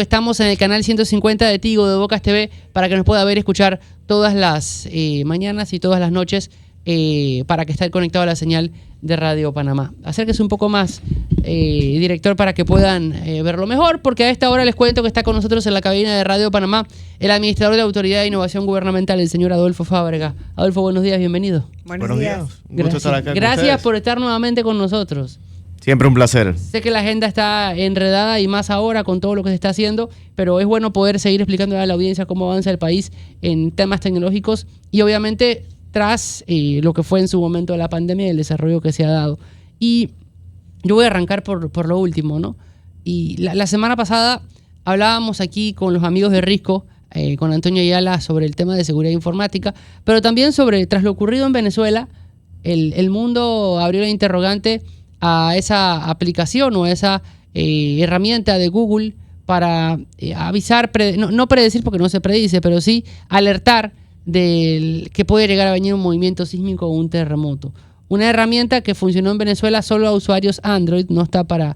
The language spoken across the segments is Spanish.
Estamos en el canal 150 de Tigo de Bocas TV para que nos pueda ver y escuchar todas las mañanas y todas las noches para que esté conectado a la señal de Radio Panamá. Acérquese un poco más, director, para que puedan verlo mejor, porque a esta hora les cuento que está con nosotros en la cabina de Radio Panamá el administrador de la Autoridad de Innovación Gubernamental, el señor Adolfo Fábrega. Adolfo, buenos días, bienvenido. Buenos días. Un gusto estar acá con Gracias ustedes. por estar nuevamente con nosotros. Siempre un placer. Sé que la agenda está enredada y más ahora con todo lo que se está haciendo, pero es bueno poder seguir explicando a la audiencia cómo avanza el país en temas tecnológicos y obviamente tras lo que fue en su momento la pandemia y el desarrollo que se ha dado. Y yo voy a arrancar por lo último, ¿no? Y la semana pasada hablábamos aquí con los amigos de Risco, con Antonio Ayala, sobre el tema de seguridad informática, pero también tras lo ocurrido en Venezuela, el mundo abrió la interrogante a esa aplicación o a esa herramienta de Google para avisar, no predecir porque no se predice, pero sí alertar del que puede llegar a venir un movimiento sísmico o un terremoto. Una herramienta que funcionó en Venezuela solo a usuarios Android, no está para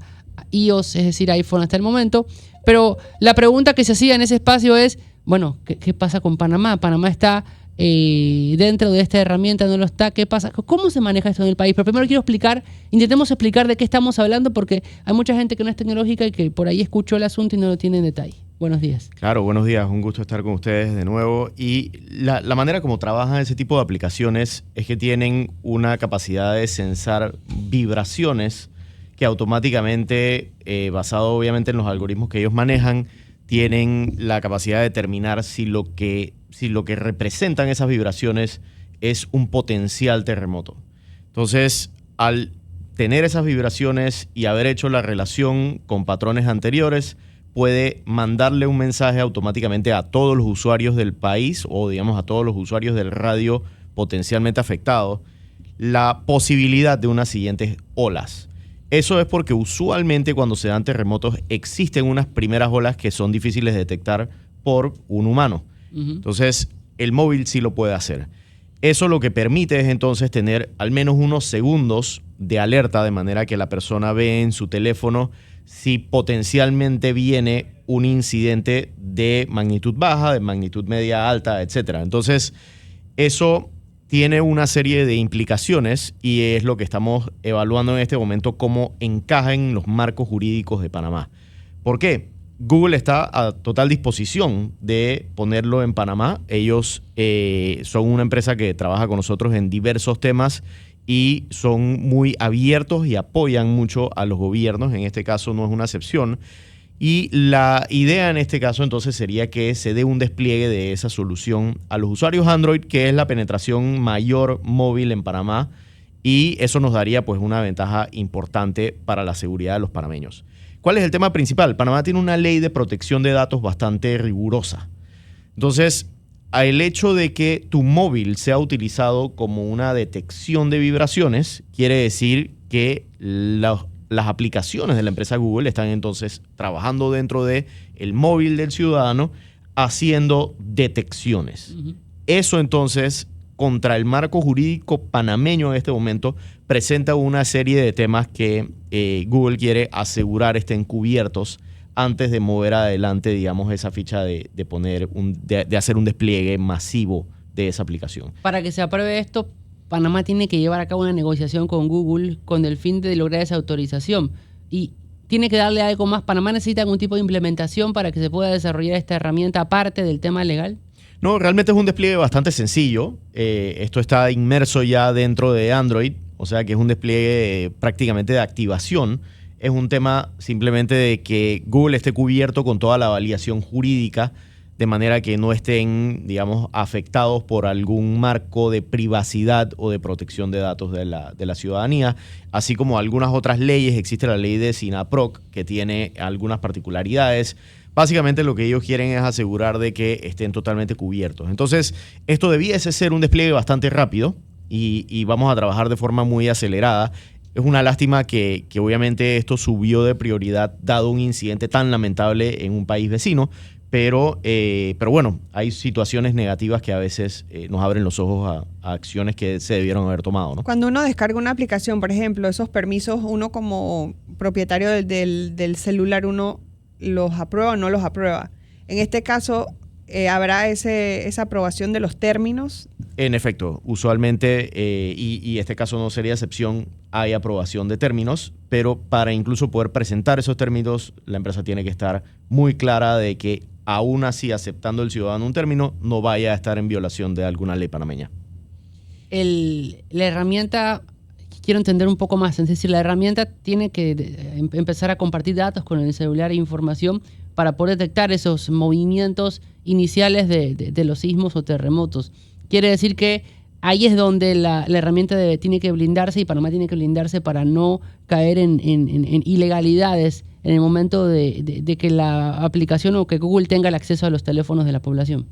iOS, es decir, iPhone hasta el momento. Pero la pregunta que se hacía en ese espacio es, bueno, ¿qué pasa con Panamá? Panamá está dentro de esta herramienta, no lo está. ¿Qué pasa? ¿Cómo se maneja esto en el país? Pero primero intentemos explicar de qué estamos hablando, porque hay mucha gente que no es tecnológica y que por ahí escuchó el asunto y no lo tiene en detalle. Buenos días. Claro, buenos días. Un gusto estar con ustedes de nuevo. Y la manera como trabajan ese tipo de aplicaciones es que tienen una capacidad de censar vibraciones que automáticamente, basado obviamente en los algoritmos que ellos manejan, tienen la capacidad de determinar si lo que representan esas vibraciones es un potencial terremoto. Entonces, al tener esas vibraciones y haber hecho la relación con patrones anteriores, puede mandarle un mensaje automáticamente a todos los usuarios del país o, digamos, a todos los usuarios del radio potencialmente afectados, la posibilidad de unas siguientes olas. Eso es porque usualmente cuando se dan terremotos existen unas primeras olas que son difíciles de detectar por un humano. Entonces, el móvil sí lo puede hacer. Eso lo que permite es entonces tener al menos unos segundos de alerta, de manera que la persona ve en su teléfono si potencialmente viene un incidente de magnitud baja, de magnitud media alta, etc. Entonces, eso tiene una serie de implicaciones y es lo que estamos evaluando en este momento, cómo encaja en los marcos jurídicos de Panamá. ¿Por qué? Google está a total disposición de ponerlo en Panamá. Ellos son una empresa que trabaja con nosotros en diversos temas y son muy abiertos y apoyan mucho a los gobiernos. En este caso no es una excepción. Y la idea en este caso entonces sería que se dé un despliegue de esa solución a los usuarios Android, que es la penetración mayor móvil en Panamá, y eso nos daría pues una ventaja importante para la seguridad de los panameños. ¿Cuál es el tema principal? Panamá tiene una ley de protección de datos bastante rigurosa. Entonces, el hecho de que tu móvil sea utilizado como una detección de vibraciones quiere decir que las aplicaciones de la empresa Google están entonces trabajando dentro del móvil del ciudadano haciendo detecciones. Eso entonces, contra el marco jurídico panameño en este momento, presenta una serie de temas que Google quiere asegurar estén cubiertos antes de mover adelante, digamos, esa ficha de hacer un despliegue masivo de esa aplicación. Para que se apruebe esto, Panamá tiene que llevar a cabo una negociación con Google con el fin de lograr esa autorización. Y tiene que darle algo más. ¿Panamá necesita algún tipo de implementación para que se pueda desarrollar esta herramienta aparte del tema legal? No, realmente es un despliegue bastante sencillo. Esto está inmerso ya dentro de Android, o sea que es un despliegue prácticamente de activación. Es un tema simplemente de que Google esté cubierto con toda la validación jurídica, de manera que no estén, digamos, afectados por algún marco de privacidad o de protección de datos de la ciudadanía, así como algunas otras leyes. Existe la ley de SINAPROC, que tiene algunas particularidades. Básicamente lo que ellos quieren es asegurar de que estén totalmente cubiertos. Entonces, esto debiese ser un despliegue bastante rápido y vamos a trabajar de forma muy acelerada. Es una lástima que obviamente esto subió de prioridad dado un incidente tan lamentable en un país vecino, pero bueno, hay situaciones negativas que a veces nos abren los ojos a acciones que se debieron haber tomado, ¿no? Cuando uno descarga una aplicación, por ejemplo, esos permisos, uno como propietario del celular, uno los aprueba o no los aprueba. En este caso, ¿habrá esa aprobación de los términos? En efecto, usualmente, y este caso no sería excepción, hay aprobación de términos, pero para incluso poder presentar esos términos, la empresa tiene que estar muy clara de que aún así, aceptando el ciudadano un término, no vaya a estar en violación de alguna ley panameña. La herramienta, quiero entender un poco más, es decir, la herramienta tiene que empezar a compartir datos con el celular e información para poder detectar esos movimientos iniciales de los sismos o terremotos. Quiere decir que ahí es donde la herramienta tiene que blindarse, y Panamá tiene que blindarse para no caer en ilegalidades en el momento de que la aplicación o que Google tenga el acceso a los teléfonos de la población.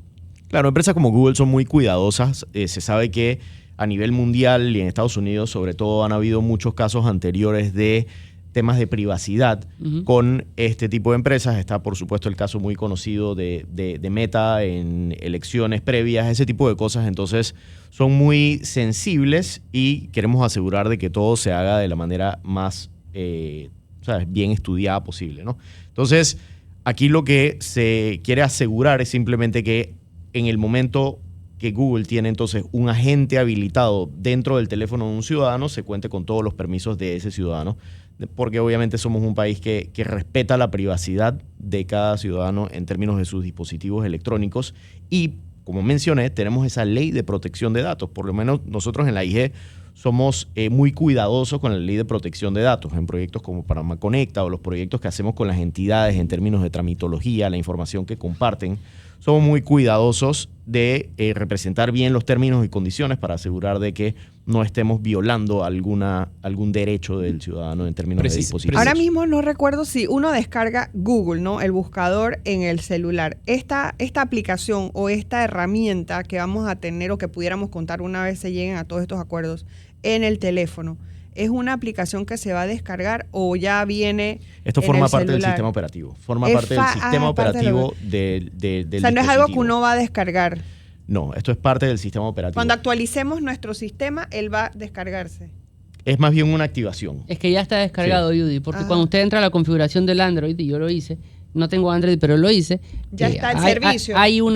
Claro, empresas como Google son muy cuidadosas. Se sabe que a nivel mundial y en Estados Unidos, sobre todo, han habido muchos casos anteriores de temas de privacidad con este tipo de empresas. Está, por supuesto, el caso muy conocido de Meta en elecciones previas, ese tipo de cosas. Entonces, son muy sensibles y queremos asegurar de que todo se haga de la manera más bien estudiada posible, ¿no? Entonces, aquí lo que se quiere asegurar es simplemente que en el momento que Google tiene entonces un agente habilitado dentro del teléfono de un ciudadano, se cuente con todos los permisos de ese ciudadano, porque obviamente somos un país que respeta la privacidad de cada ciudadano en términos de sus dispositivos electrónicos, y como mencioné, tenemos esa ley de protección de datos. Por lo menos nosotros en la IG somos muy cuidadosos con la ley de protección de datos en proyectos como Panamá Conecta o los proyectos que hacemos con las entidades en términos de tramitología, la información que comparten. Somos muy cuidadosos de representar bien los términos y condiciones para asegurar de que no estemos violando algún derecho del ciudadano en términos de dispositivos. Ahora mismo no recuerdo si uno descarga Google, ¿no? El buscador en el celular. Esta aplicación o esta herramienta que vamos a tener o que pudiéramos contar una vez se lleguen a todos estos acuerdos en el teléfono, ¿es una aplicación que se va a descargar o ya viene? Esto forma parte del sistema operativo. Forma parte del sistema operativo del o sea, no es algo que uno va a descargar. No, esto es parte del sistema operativo. Cuando actualicemos nuestro sistema, él va a descargarse. Es más bien una activación. Es que ya está descargado, sí. Judy, porque cuando usted entra a la configuración del Android, y yo lo hice, no tengo Android, pero lo hice. Ya está el servicio. Hay un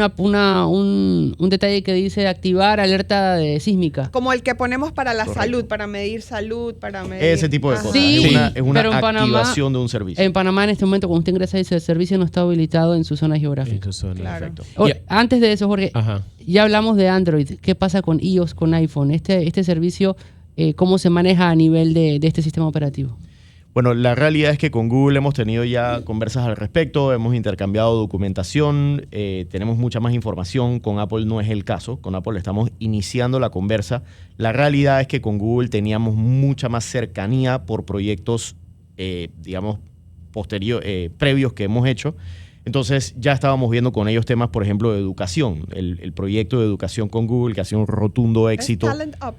detalle que dice activar alerta sísmica. Como el que ponemos para la salud, para medir salud, para medir... Ese tipo de cosas. Sí, es una activación de un servicio. En Panamá, en este momento, cuando usted ingresa, dice el servicio no está habilitado en su zona geográfica. Claro. Antes de eso, Jorge, ya hablamos de Android. ¿Qué pasa con iOS, con iPhone? Este servicio, ¿cómo se maneja a nivel de este sistema operativo? Bueno, la realidad es que con Google hemos tenido ya conversas al respecto, hemos intercambiado documentación, tenemos mucha más información. Con Apple no es el caso, con Apple estamos iniciando la conversa. La realidad es que con Google teníamos mucha más cercanía por proyectos, previos que hemos hecho. Entonces ya estábamos viendo con ellos temas, por ejemplo, de educación. El proyecto de educación con Google, que ha sido un rotundo éxito. Talent Up.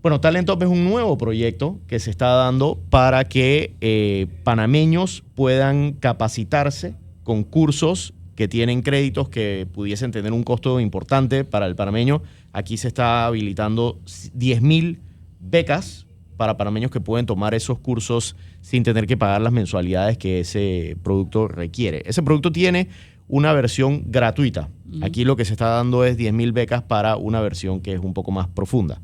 Bueno, Talent Up es un nuevo proyecto que se está dando para que panameños puedan capacitarse con cursos que tienen créditos que pudiesen tener un costo importante para el panameño. Aquí se está habilitando 10.000 becas para panameños que pueden tomar esos cursos sin tener que pagar las mensualidades que ese producto requiere. Ese producto tiene una versión gratuita. Aquí lo que se está dando es 10.000 becas para una versión que es un poco más profunda.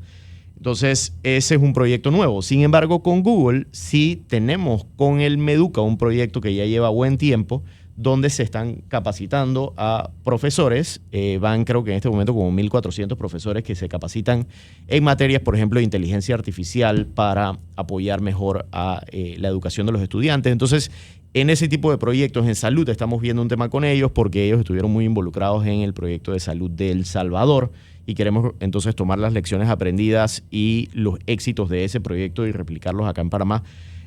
Entonces, ese es un proyecto nuevo. Sin embargo, con Google sí tenemos con el Meduca un proyecto que ya lleva buen tiempo, donde se están capacitando a profesores. Van, creo que en este momento, como 1.400 profesores que se capacitan en materias, por ejemplo, de inteligencia artificial para apoyar mejor a la educación de los estudiantes. Entonces, en ese tipo de proyectos en salud estamos viendo un tema con ellos porque ellos estuvieron muy involucrados en el proyecto de salud de El Salvador. Y queremos entonces tomar las lecciones aprendidas y los éxitos de ese proyecto y replicarlos acá en Panamá.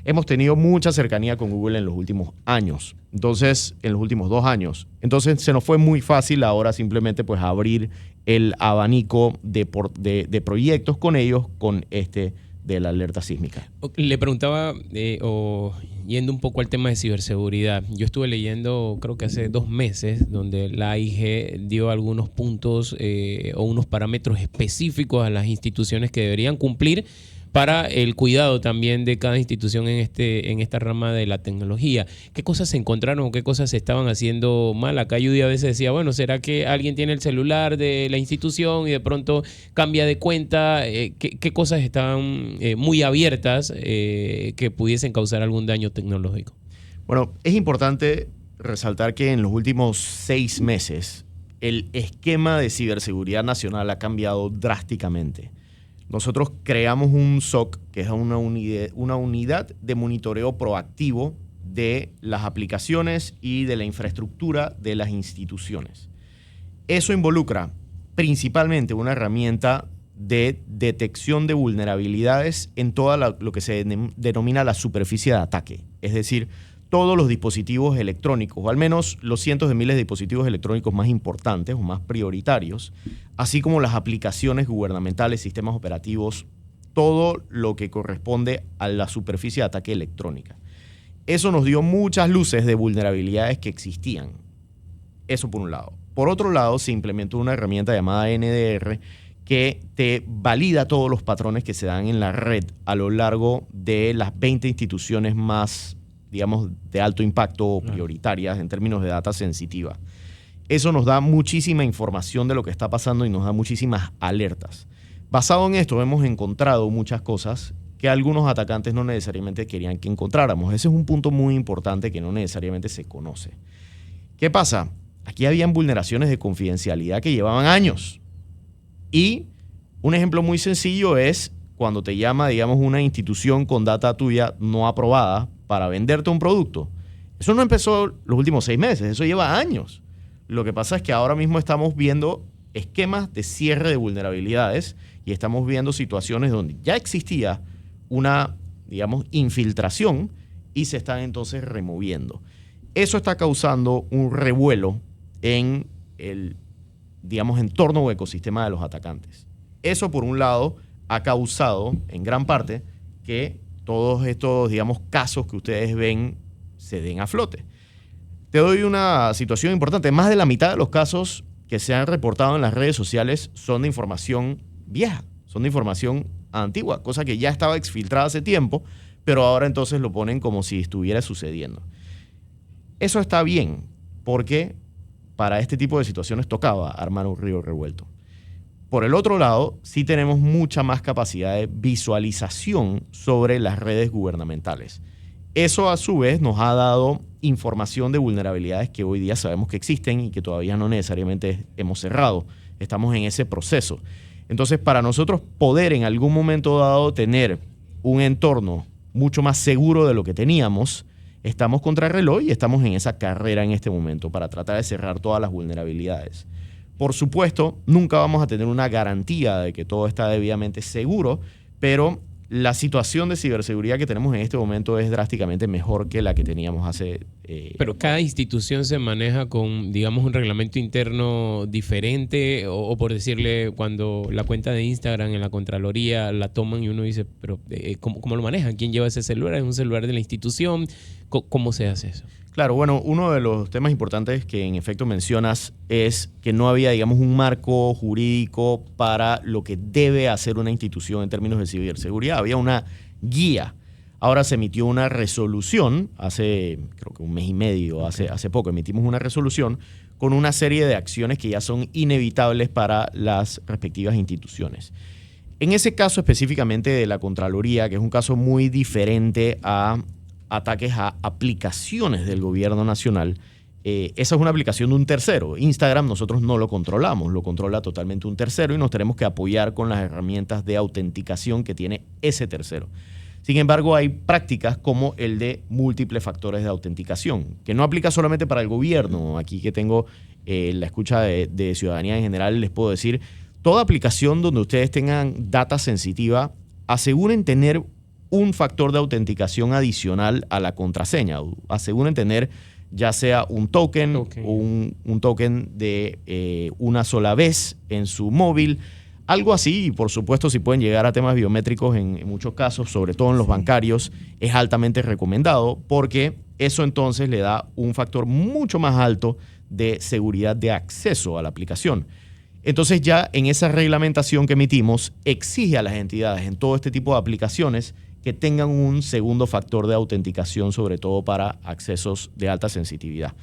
Hemos tenido mucha cercanía con Google en los últimos años, entonces en los últimos 2 años. Entonces se nos fue muy fácil ahora simplemente pues abrir el abanico de proyectos con ellos, con de la alerta sísmica. Le preguntaba, yendo un poco al tema de ciberseguridad, yo estuve leyendo creo que hace 2 meses donde la AIG dio algunos puntos o unos parámetros específicos a las instituciones que deberían cumplir para el cuidado también de cada institución en esta rama de la tecnología. ¿Qué cosas se encontraron o qué cosas se estaban haciendo mal? Acá Judy a veces decía, bueno, ¿será que alguien tiene el celular de la institución y de pronto cambia de cuenta? ¿Qué cosas estaban muy abiertas que pudiesen causar algún daño tecnológico? Bueno, es importante resaltar que en los últimos 6 meses el esquema de ciberseguridad nacional ha cambiado drásticamente. Nosotros creamos un SOC, que es una unidad de monitoreo proactivo de las aplicaciones y de la infraestructura de las instituciones. Eso involucra principalmente una herramienta de detección de vulnerabilidades en toda lo que se denomina la superficie de ataque, es decir, todos los dispositivos electrónicos, o al menos los cientos de miles de dispositivos electrónicos más importantes o más prioritarios, así como las aplicaciones gubernamentales, sistemas operativos, todo lo que corresponde a la superficie de ataque electrónica. Eso nos dio muchas luces de vulnerabilidades que existían. Eso por un lado. Por otro lado, se implementó una herramienta llamada NDR que te valida todos los patrones que se dan en la red a lo largo de las 20 instituciones más, digamos, de alto impacto o prioritarias en términos de data sensitiva. Eso nos da muchísima información de lo que está pasando y nos da muchísimas alertas. Basado en esto, hemos encontrado muchas cosas que algunos atacantes no necesariamente querían que encontráramos. Ese es un punto muy importante que no necesariamente se conoce. ¿Qué pasa? Aquí habían vulneraciones de confidencialidad que llevaban años. Y un ejemplo muy sencillo es cuando te llama, digamos, una institución con data tuya no aprobada para venderte un producto. Eso no empezó los últimos 6 meses, eso lleva años. Lo que pasa es que ahora mismo estamos viendo esquemas de cierre de vulnerabilidades y estamos viendo situaciones donde ya existía una, digamos, infiltración y se están entonces removiendo. Eso está causando un revuelo en el, digamos, entorno o ecosistema de los atacantes. Eso, por un lado, ha causado, en gran parte, que todos estos, digamos, casos que ustedes ven se den a flote. Te doy una situación importante. Más de la mitad de los casos que se han reportado en las redes sociales son de información vieja, son de información antigua, cosa que ya estaba exfiltrada hace tiempo, pero ahora entonces lo ponen como si estuviera sucediendo. Eso está bien, porque para este tipo de situaciones tocaba armar un río revuelto. Por el otro lado, sí tenemos mucha más capacidad de visualización sobre las redes gubernamentales. Eso a su vez nos ha dado información de vulnerabilidades que hoy día sabemos que existen y que todavía no necesariamente hemos cerrado. Estamos en ese proceso. Entonces, para nosotros poder en algún momento dado tener un entorno mucho más seguro de lo que teníamos, estamos contra el reloj y estamos en esa carrera en este momento para tratar de cerrar todas las vulnerabilidades. Por supuesto, nunca vamos a tener una garantía de que todo está debidamente seguro, pero la situación de ciberseguridad que tenemos en este momento es drásticamente mejor que la que teníamos hace... Pero cada institución se maneja con, digamos, un reglamento interno diferente o por decirle, cuando la cuenta de Instagram en la Contraloría la toman y uno dice, pero ¿cómo lo manejan? ¿Quién lleva ese celular? ¿Es un celular de la institución? ¿Cómo se hace eso? Claro, bueno, uno de los temas importantes que en efecto mencionas es que no había, digamos, un marco jurídico para lo que debe hacer una institución en términos de ciberseguridad. Había una guía. Ahora se emitió una resolución, hace creo que 1 mes y medio, hace poco emitimos una resolución con una serie de acciones que ya son inevitables para las respectivas instituciones. En ese caso específicamente de la Contraloría, que es un caso muy diferente a ataques a aplicaciones del gobierno nacional, esa es una aplicación de un tercero. Instagram nosotros no lo controlamos, lo controla totalmente un tercero y nos tenemos que apoyar con las herramientas de autenticación que tiene ese tercero. Sin embargo, hay prácticas como el de múltiples factores de autenticación, que no aplica solamente para el gobierno. Aquí que tengo la escucha de ciudadanía en general, les puedo decir, toda aplicación donde ustedes tengan data sensitiva, aseguren tener un factor de autenticación adicional a la contraseña. Aseguren tener ya sea un token, un token de una sola vez en su móvil, algo así. Y por supuesto, si pueden llegar a temas biométricos en muchos casos, sobre todo en los bancarios, es altamente recomendado porque eso entonces le da un factor mucho más alto de seguridad de acceso a la aplicación. Entonces ya en esa reglamentación que emitimos exige a las entidades en todo este tipo de aplicaciones que tengan un segundo factor de autenticación, sobre todo para accesos de alta sensitividad.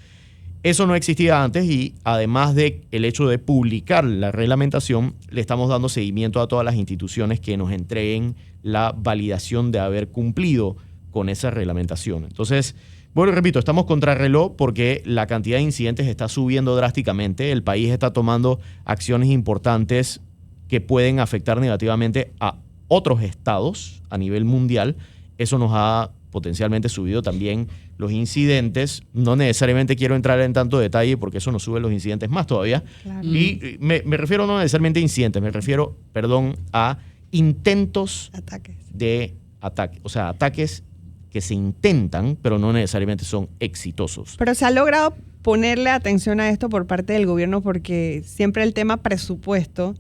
Eso no existía antes y además de el hecho de publicar la reglamentación, le estamos dando seguimiento a todas las instituciones que nos entreguen la validación de haber cumplido con esa reglamentación. Entonces, bueno, repito, estamos contrarreloj porque la cantidad de incidentes está subiendo drásticamente. El país está tomando acciones importantes que pueden afectar negativamente a otros estados a nivel mundial. Eso nos ha potencialmente subido también los incidentes. No necesariamente quiero entrar en tanto detalle porque eso nos sube los incidentes más todavía. Claro. Y me refiero no necesariamente a incidentes, me refiero, a intentos Ataques. de ataque. O sea, ataques que se intentan, pero no necesariamente son exitosos. Pero se ha logrado ponerle atención a esto por parte del gobierno porque siempre el tema presupuesto,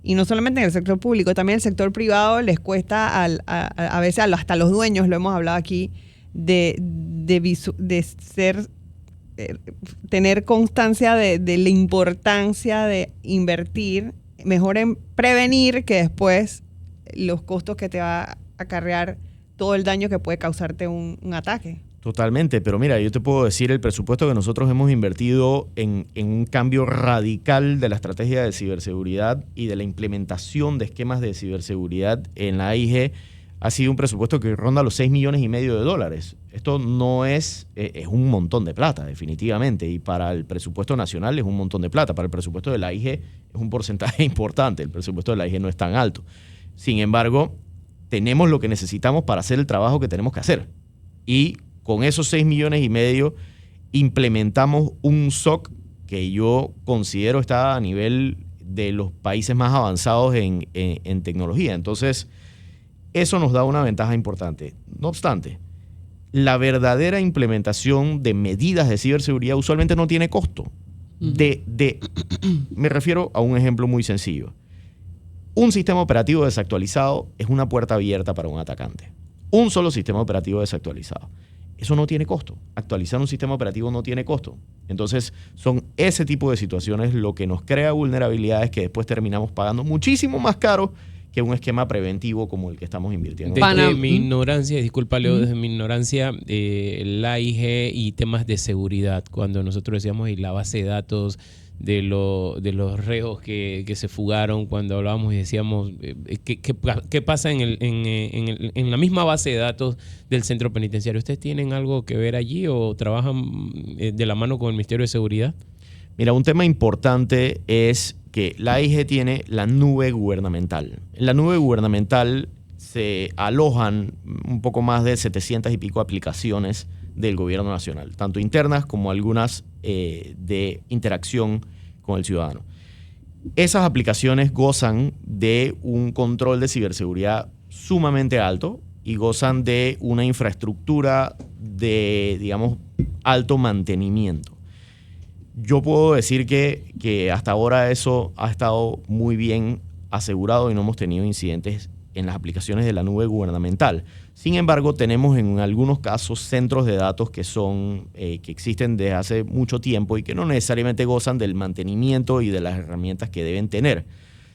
y no solamente en el sector público, también en el sector privado les cuesta a veces hasta los dueños, lo hemos hablado aquí, de tener constancia de la importancia de invertir, mejor en prevenir que después los costos que te va a acarrear todo el daño que puede causarte un ataque. Totalmente, pero mira, yo te puedo decir el presupuesto que nosotros hemos invertido en un cambio radical de la estrategia de ciberseguridad y de la implementación de esquemas de ciberseguridad en la AIG ha sido un presupuesto que ronda los $6,5 millones. Esto no es un montón de plata, definitivamente, y para el presupuesto nacional es un montón de plata. Para el presupuesto de la AIG es un porcentaje importante, el presupuesto de la AIG no es tan alto. Sin embargo, tenemos lo que necesitamos para hacer el trabajo que tenemos que hacer. Y con esos $6,5 millones implementamos un SOC que yo considero está a nivel de los países más avanzados en tecnología. Entonces, eso nos da una ventaja importante. No obstante, la verdadera implementación de medidas de ciberseguridad usualmente no tiene costo. Me refiero a un ejemplo muy sencillo. Un sistema operativo desactualizado es una puerta abierta para un atacante. Un solo sistema operativo desactualizado. Eso no tiene costo. Actualizar un sistema operativo no tiene costo. Entonces, son ese tipo de situaciones lo que nos crea vulnerabilidades que después terminamos pagando muchísimo más caro que un esquema preventivo como el que estamos invirtiendo. Desde mi ignorancia, disculpa Leo, desde mi ignorancia, la AIG y temas de seguridad, cuando nosotros decíamos y la base de datos de los reos que se fugaron, cuando hablábamos y decíamos ¿qué pasa en la misma base de datos del centro penitenciario? ¿Ustedes tienen algo que ver allí o trabajan de la mano con el Ministerio de Seguridad? Mira, un tema importante es que la AIG tiene la nube gubernamental. En la nube gubernamental se alojan un poco más de 700 y pico aplicaciones del gobierno nacional, tanto internas como algunas de interacción con el ciudadano. Esas aplicaciones gozan de un control de ciberseguridad sumamente alto y gozan de una infraestructura de, digamos, alto mantenimiento. Yo puedo decir que hasta ahora eso ha estado muy bien asegurado y no hemos tenido incidentes en las aplicaciones de la nube gubernamental. Sin embargo, tenemos en algunos casos centros de datos que existen desde hace mucho tiempo y que no necesariamente gozan del mantenimiento y de las herramientas que deben tener.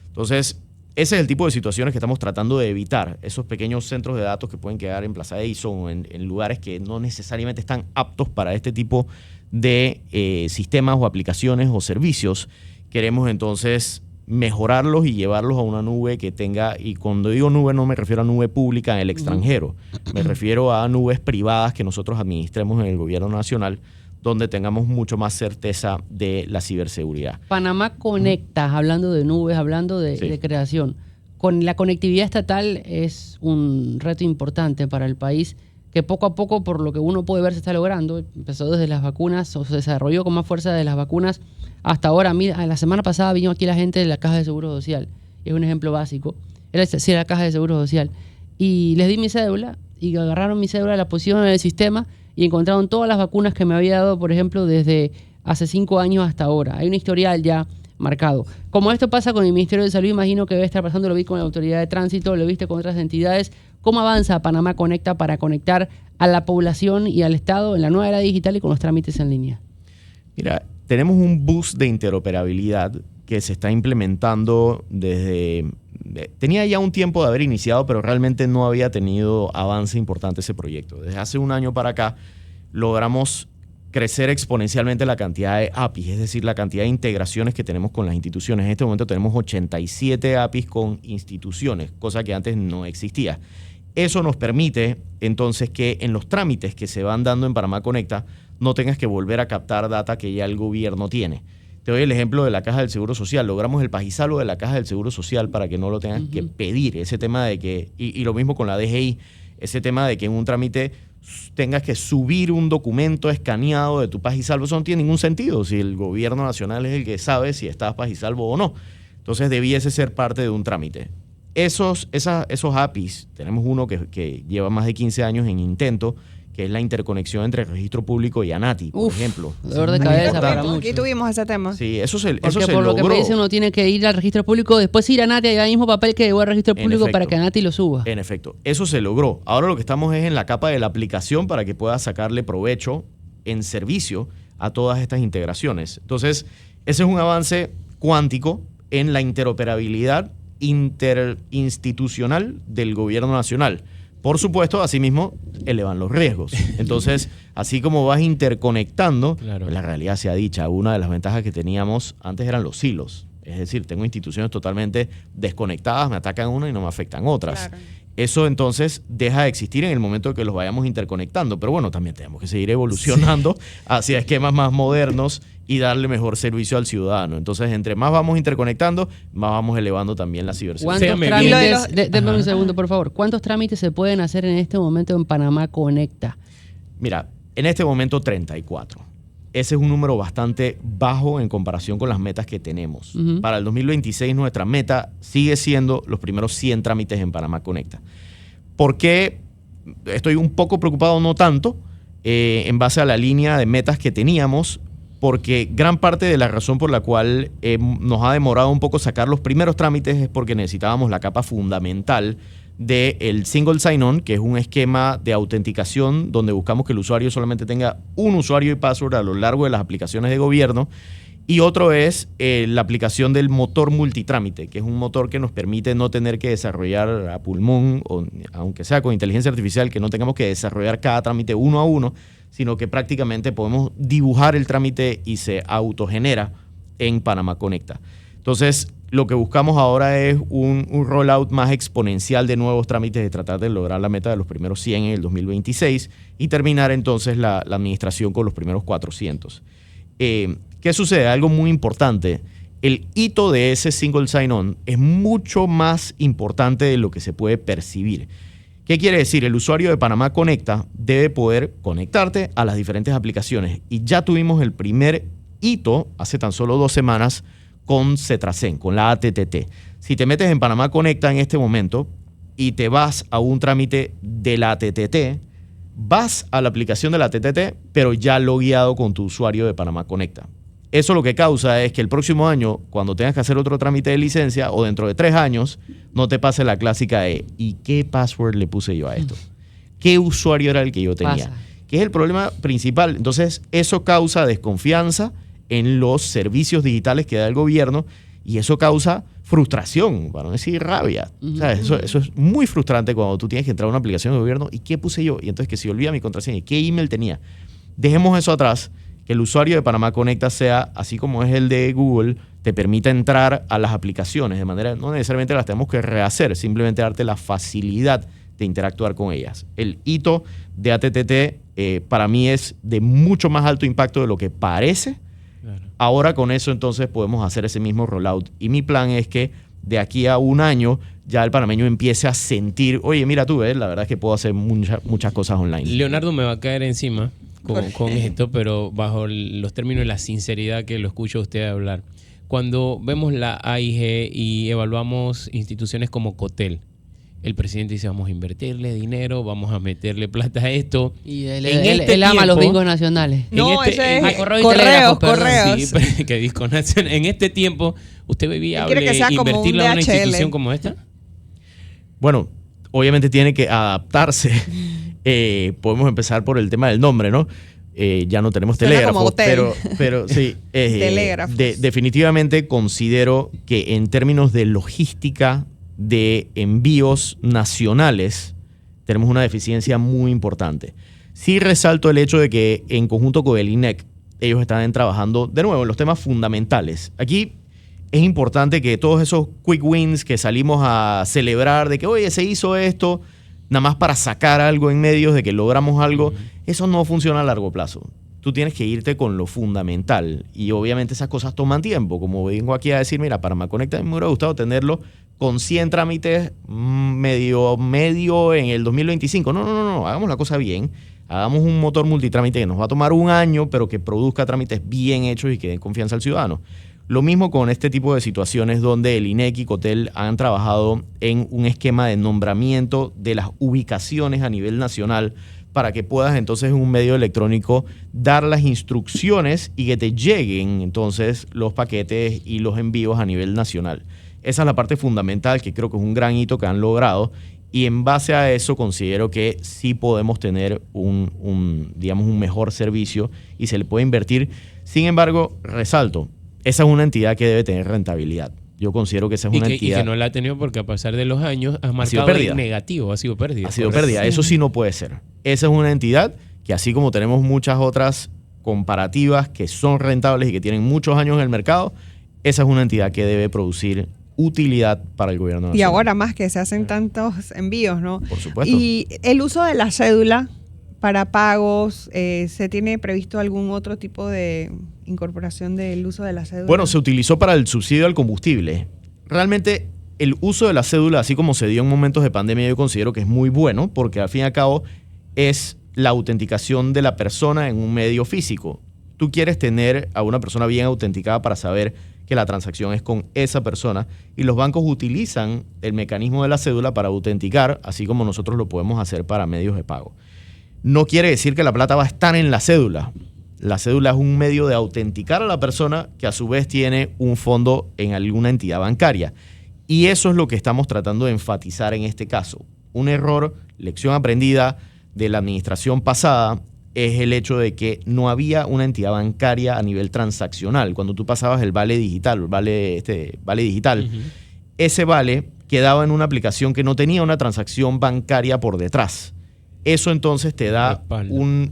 Entonces, ese es el tipo de situaciones que estamos tratando de evitar, esos pequeños centros de datos que pueden quedar en Plaza Edison o en lugares que no necesariamente están aptos para este tipo de sistemas o aplicaciones o servicios. Queremos entonces mejorarlos y llevarlos a una nube que tenga, y cuando digo nube no me refiero a nube pública en el extranjero, me refiero a nubes privadas que nosotros administremos en el gobierno nacional, donde tengamos mucho más certeza de la ciberseguridad. Panamá Conecta, hablando de nubes, hablando de creación. Con la conectividad estatal es un reto importante para el país, que poco a poco, por lo que uno puede ver, se está logrando. Empezó desde las vacunas, o se desarrolló con más fuerza desde las vacunas hasta ahora. La semana pasada vino aquí la gente de la Caja de Seguro Social. Es un ejemplo básico. Era la Caja de Seguro Social. Y les di mi cédula, y agarraron mi cédula, la pusieron en el sistema y encontraron todas las vacunas que me había dado, por ejemplo, desde hace 5 años hasta ahora. Hay un historial ya marcado. Como esto pasa con el Ministerio de Salud, imagino que debe estar pasando, lo vi con la Autoridad de Tránsito, lo viste con otras entidades. ¿Cómo avanza Panamá Conecta para conectar a la población y al Estado en la nueva era digital y con los trámites en línea? Mira, tenemos un bus de interoperabilidad que se está implementando tenía ya un tiempo de haber iniciado, pero realmente no había tenido avance importante ese proyecto. Desde hace un año para acá logramos crecer exponencialmente la cantidad de APIs, es decir, la cantidad de integraciones que tenemos con las instituciones. En este momento tenemos 87 APIs con instituciones, cosa que antes no existía. Eso nos permite entonces que en los trámites que se van dando en Panamá Conecta no tengas que volver a captar data que ya el gobierno tiene. Te doy el ejemplo de la Caja del Seguro Social. Logramos el pagisalvo de la Caja del Seguro Social para que no lo tengas que pedir. Ese tema de que, y lo mismo con la DGI, ese tema de que en un trámite tengas que subir un documento escaneado de tu pagisalvo, eso no tiene ningún sentido si el gobierno nacional es el que sabe si estás pagisalvo o no. Entonces debiese ser parte de un trámite. Esos APIs, tenemos uno que lleva más de 15 años en intento, que es la interconexión entre el registro público y ANATI, por ejemplo. Dolor de cabeza para muchos. Aquí tuvimos ese tema. Sí, eso se Porque por logró. lo que me dice, uno tiene que ir al registro público, después ir a ANATI, y al mismo papel que llegó al registro público para que ANATI lo suba. En efecto, eso se logró. Ahora lo que estamos es en la capa de la aplicación para que puedas sacarle provecho en servicio a todas estas integraciones. Entonces, ese es un avance cuántico en la interoperabilidad interinstitucional del gobierno nacional. Por supuesto, asimismo, elevan los riesgos. Entonces, así como vas interconectando, Claro. la realidad sea dicha, una de las ventajas que teníamos antes eran los silos. Es decir, tengo instituciones totalmente desconectadas, me atacan una y no me afectan otras. Claro. Eso entonces deja de existir en el momento que los vayamos interconectando. Pero bueno, también tenemos que seguir evolucionando hacia esquemas más modernos y darle mejor servicio al ciudadano. Entonces, entre más vamos interconectando, más vamos elevando también la ciberseguridad. ¿Cuántos Déjame trámites? bien. Denme un segundo, por favor. ¿Cuántos trámites se pueden hacer en este momento en Panamá Conecta? Mira, en este momento 34. Ese es un número bastante bajo en comparación con las metas que tenemos. Ujú. Para el 2026 nuestra meta sigue siendo los primeros 100 trámites en Panamá Conecta. ¿Por qué estoy un poco preocupado? No tanto, en base a la línea de metas que teníamos, porque gran parte de la razón por la cual nos ha demorado un poco sacar los primeros trámites es porque necesitábamos la capa fundamental del single sign-on, que es un esquema de autenticación donde buscamos que el usuario solamente tenga un usuario y password a lo largo de las aplicaciones de gobierno. Y otro es la aplicación del motor multitrámite, que es un motor que nos permite no tener que desarrollar a pulmón, o, aunque sea con inteligencia artificial, que no tengamos que desarrollar cada trámite uno a uno, sino que prácticamente podemos dibujar el trámite y se autogenera en Panamá Conecta. Entonces, lo que buscamos ahora es un rollout más exponencial de nuevos trámites, de tratar de lograr la meta de los primeros 100 en el 2026 y terminar entonces la administración con los primeros 400. ¿Qué sucede? Algo muy importante. El hito de ese single sign-on es mucho más importante de lo que se puede percibir. ¿Qué quiere decir? El usuario de Panamá Conecta debe poder conectarte a las diferentes aplicaciones. Y ya tuvimos el primer hito hace tan solo 2 semanas con Cetrasen, con la ATTT. Si te metes en Panamá Conecta en este momento y te vas a un trámite de la ATTT, vas a la aplicación de la ATTT, pero ya logueado con tu usuario de Panamá Conecta. Eso lo que causa es que el próximo año, cuando tengas que hacer otro trámite de licencia, o dentro de 3 años, no te pase la clásica de ¿y qué password le puse yo a esto? ¿Qué usuario era el que yo tenía? Pasa. Que es el problema principal. Entonces, eso causa desconfianza en los servicios digitales que da el gobierno y eso causa frustración, para no decir rabia. Ujú. ¿Sabes? Eso es muy frustrante cuando tú tienes que entrar a una aplicación de gobierno y ¿qué puse yo? Y entonces que se olvida mi contraseña, ¿qué email tenía? Dejemos eso atrás, que el usuario de Panamá Conecta sea, así como es el de Google, te permita entrar a las aplicaciones de manera, no necesariamente las tenemos que rehacer, simplemente darte la facilidad de interactuar con ellas. El hito de ATTT para mí es de mucho más alto impacto de lo que parece. Claro. Ahora con eso entonces podemos hacer ese mismo rollout. Y mi plan es que de aquí a un año ya el panameño empiece a sentir, oye, mira tú, la verdad es que puedo hacer muchas cosas online. Leonardo me va a caer encima con esto, pero bajo los términos de la sinceridad que lo escucho a usted hablar. Cuando vemos la AIG y evaluamos instituciones como Cotel, el presidente dice, vamos a invertirle dinero, vamos a meterle plata a esto. Y él, En él- este él ama los tiempo- bingos nacionales. No, ese es correo y telégrafo, perdón. correos. Sí, pero que disconación. En este tiempo, ¿usted ve viable quiere que sea como un invertirle a una DHL. institución como esta? Bueno, obviamente tiene que adaptarse. Podemos empezar por el tema del nombre, ¿no? ya no tenemos Suena telégrafo, como hotel. pero sí, Telégrafos. definitivamente considero que en términos de logística de envíos nacionales tenemos una deficiencia muy importante. Sí resalto el hecho de que en conjunto con el INEC ellos están trabajando de nuevo en los temas fundamentales. Aquí es importante que todos esos quick wins que salimos a celebrar de que, oye, se hizo esto, nada más para sacar algo en medios de que logramos algo, eso no funciona a largo plazo. Tú tienes que irte con lo fundamental y obviamente esas cosas toman tiempo. Como vengo aquí a decir, mira, Panamá Conecta me hubiera gustado tenerlo con 100 trámites medio en el 2025. No, hagamos la cosa bien. Hagamos un motor multitrámite que nos va a tomar un año, pero que produzca trámites bien hechos y que den confianza al ciudadano. Lo mismo con este tipo de situaciones donde el INEC y Cotel han trabajado en un esquema de nombramiento de las ubicaciones a nivel nacional para que puedas entonces en un medio electrónico dar las instrucciones y que te lleguen entonces los paquetes y los envíos a nivel nacional. Esa es la parte fundamental que creo que es un gran hito que han logrado y en base a eso considero que sí podemos tener un mejor servicio y se le puede invertir. Sin embargo, resalto, esa es una entidad que debe tener rentabilidad. Yo considero que esa es una entidad... Y que no la ha tenido porque a pesar de los años ha marcado pérdida. en negativo, ha sido pérdida. Ha sido pérdida. Eso sí no puede ser. Esa es una entidad que así como tenemos muchas otras comparativas que son rentables y que tienen muchos años en el mercado, esa es una entidad que debe producir utilidad para el gobierno nacional. Y ahora más que se hacen tantos envíos, ¿no? Por supuesto. Y el uso de la cédula para pagos, ¿se tiene previsto algún otro tipo de incorporación del uso de la cédula? Bueno, se utilizó para el subsidio al combustible. Realmente el uso de la cédula, así como se dio en momentos de pandemia, yo considero que es muy bueno porque al fin y al cabo es la autenticación de la persona en un medio físico. Tú quieres tener a una persona bien autenticada para saber que la transacción es con esa persona y los bancos utilizan el mecanismo de la cédula para autenticar, así como nosotros lo podemos hacer para medios de pago. No quiere decir que la plata va a estar en la cédula. La cédula es un medio de autenticar a la persona que a su vez tiene un fondo en alguna entidad bancaria. Y eso es lo que estamos tratando de enfatizar en este caso. Un error, lección aprendida de la administración pasada, es el hecho de que no había una entidad bancaria a nivel transaccional. Cuando tú pasabas el vale digital, vale digital, ese vale quedaba en una aplicación que no tenía una transacción bancaria por detrás. Eso entonces te da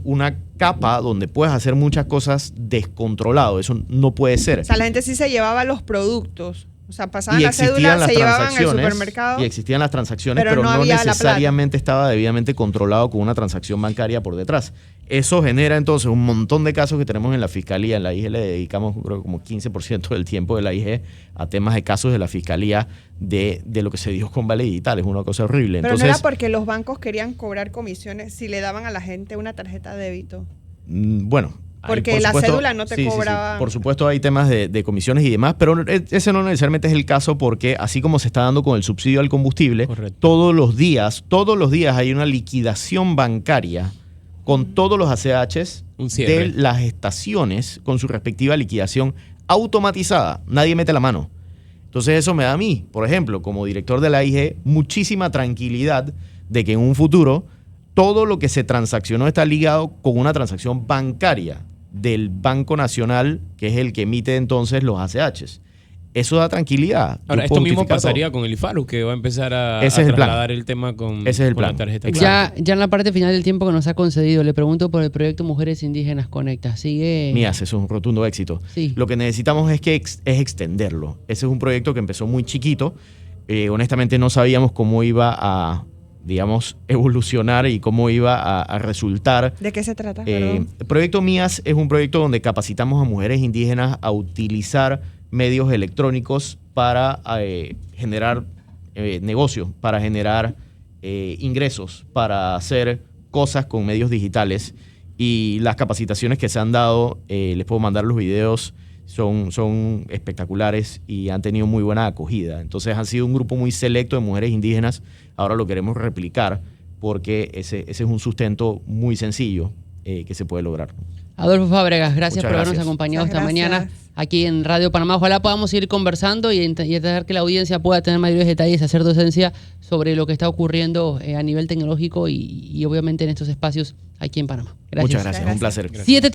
una capa donde puedes hacer muchas cosas descontrolado. Eso no puede ser. O sea, la gente sí se llevaba los productos. O sea, pasaban Y la existían cédula, las se llevaban al transacciones, supermercado. y existían las transacciones, pero no había la necesariamente estaba debidamente controlado con una transacción bancaria por detrás. Eso genera entonces un montón de casos que tenemos en la Fiscalía. En la IG le dedicamos creo, como 15% del tiempo de la IG a temas de casos de la Fiscalía de lo que se dio con Vale Digital. Es una cosa horrible. Pero Entonces, no era porque los bancos querían cobrar comisiones si le daban a la gente una tarjeta de débito. Bueno, porque por la supuesto, cédula no te cobraba. Por supuesto hay temas de comisiones y demás, pero ese no necesariamente es el caso porque así como se está dando con el subsidio al combustible, correcto, todos los días hay una liquidación bancaria con todos los ACHs de las estaciones con su respectiva liquidación automatizada. Nadie mete la mano. Entonces eso me da a mí, por ejemplo, como director de la IG, muchísima tranquilidad de que en un futuro todo lo que se transaccionó está ligado con una transacción bancaria del Banco Nacional, que es el que emite entonces los ACHs. Eso da tranquilidad. Ahora, esto mismo pasaría con el IFARU, que va a empezar a trasladar el tema con la tarjeta. Ya en la parte final del tiempo que nos ha concedido, le pregunto por el proyecto Mujeres Indígenas Conecta. ¿Sigue? Mías, eso es un rotundo éxito. Sí. Lo que necesitamos es extenderlo. Ese es un proyecto que empezó muy chiquito. Honestamente no sabíamos cómo iba a, digamos, evolucionar y cómo iba a resultar. ¿De qué se trata? El proyecto Mías es un proyecto donde capacitamos a mujeres indígenas a utilizar medios electrónicos para generar negocios, para generar ingresos, para hacer cosas con medios digitales. Y las capacitaciones que se han dado, les puedo mandar los videos, son espectaculares y han tenido muy buena acogida. Entonces han sido un grupo muy selecto de mujeres indígenas. Ahora lo queremos replicar porque ese es un sustento muy sencillo que se puede lograr. Adolfo Fábregas, gracias Muchas por habernos gracias. acompañado esta mañana. aquí en Radio Panamá. Ojalá podamos seguir conversando y intentar que la audiencia pueda tener mayores detalles, hacer docencia sobre lo que está ocurriendo a nivel tecnológico y obviamente en estos espacios aquí en Panamá. Gracias. Muchas gracias, un placer. 7